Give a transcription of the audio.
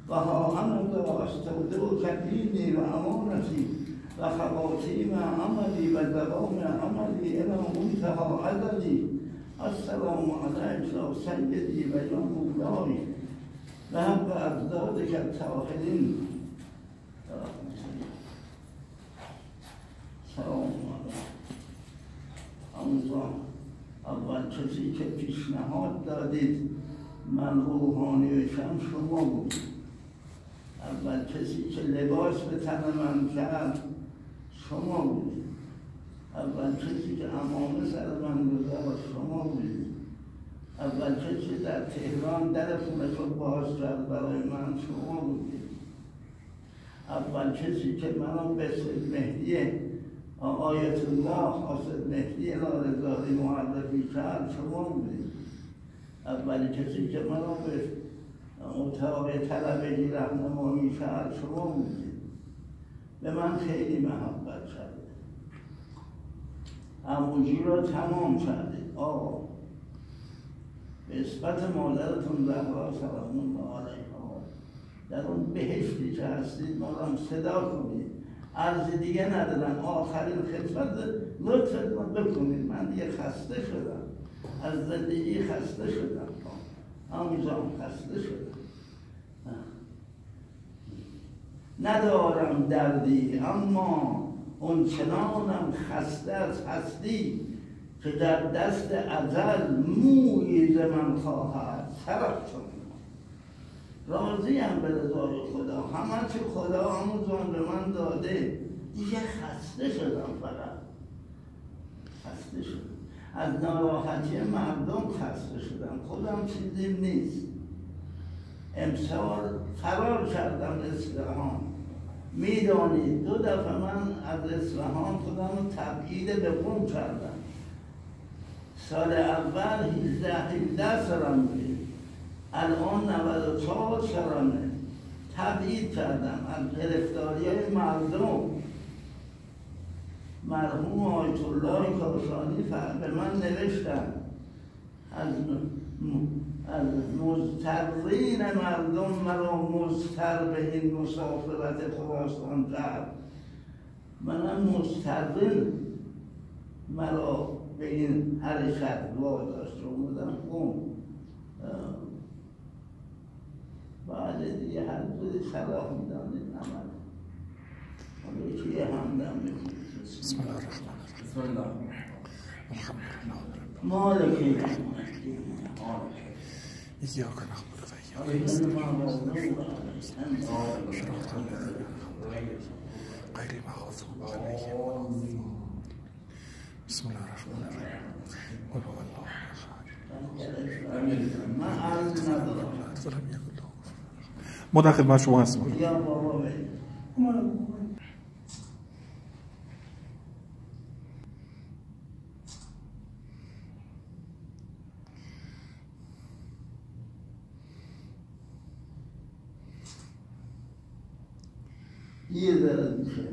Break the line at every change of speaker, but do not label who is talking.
و ها انا استودعک دینی و امانتی و خواتیم عملی و دوام عملی الی منتهی ازلی. السلام علیک یا سیدی و یا مولای و حق اجدادک الطاهرین. سلام علیکم. آموزان اول کسی که پیشنهاد دادید من روحانی بشم شما بود. اول کسی که لباس به تن من کرد شما بودید. اول کسی که عمامه سر من گذاشت شما بودید. اول کسی در تهران در خونش رو باز کرد برای من شما بودید. اول کسی که منو به سید مهدی آیت الله حاسد مهدی رضایی معرفی کرد شما بودید. اول کسی که منو به اتاق طلبگی راهنمایی کرد شما بودید. به من خیلی محبت کرد. عموجی را تمام کردید. آقا به نسبت مادرتون زهرا سلام الله علیها در اون بهشتی که هستید ما را صدا کنید. عرض دیگه ندارم. آخرین خدمت لطفت ما بکنید. من دیگه خسته شدم از زندگی، خسته شدم آمیزان، خسته شدم. ندارم دردی اما اون چنانم خسته از هستی که در دست ازل مویی ز من خواهد سرفتون. راضیم به رضای خدا. همه چی خدا آموزان به من داده. دیگه خسته شدم. فقط خسته شدم از ناراحتی مردم، خسته شدم. خودم چیزی نیست. امسال فرار کردم اصفهان. میدانید 2 دفعه من از اصفهان خودم تبعید به قم کردم. سال اول 18 سالم بود. الان 94 سالمه. تبعید کردم از گرفتاری های مردم. مرحوم آیت الله کاشانی به من نوشتن از مضطرین مردم مرا مضطر به این مسافرت خراسان کرد. منم مضطرین مرا به این حرکت واداشت. اومدم قم. بعد دیگه هر دوری صلاح میدانید عمل. حالا یکی همدم میکنید.
بسم الله الرحمن الرحیم.
بسم الله
الحمد لله رب
مالک یوم
العالمین. ایاک نعبد و ایاک نستعین. صراط الذین غیر المغضوب علیهم ولا الضالین. بسم الله الرحمن الرحیم. قل هو الله احد. ما در خدمت شما هستیم.
یه ذره میشه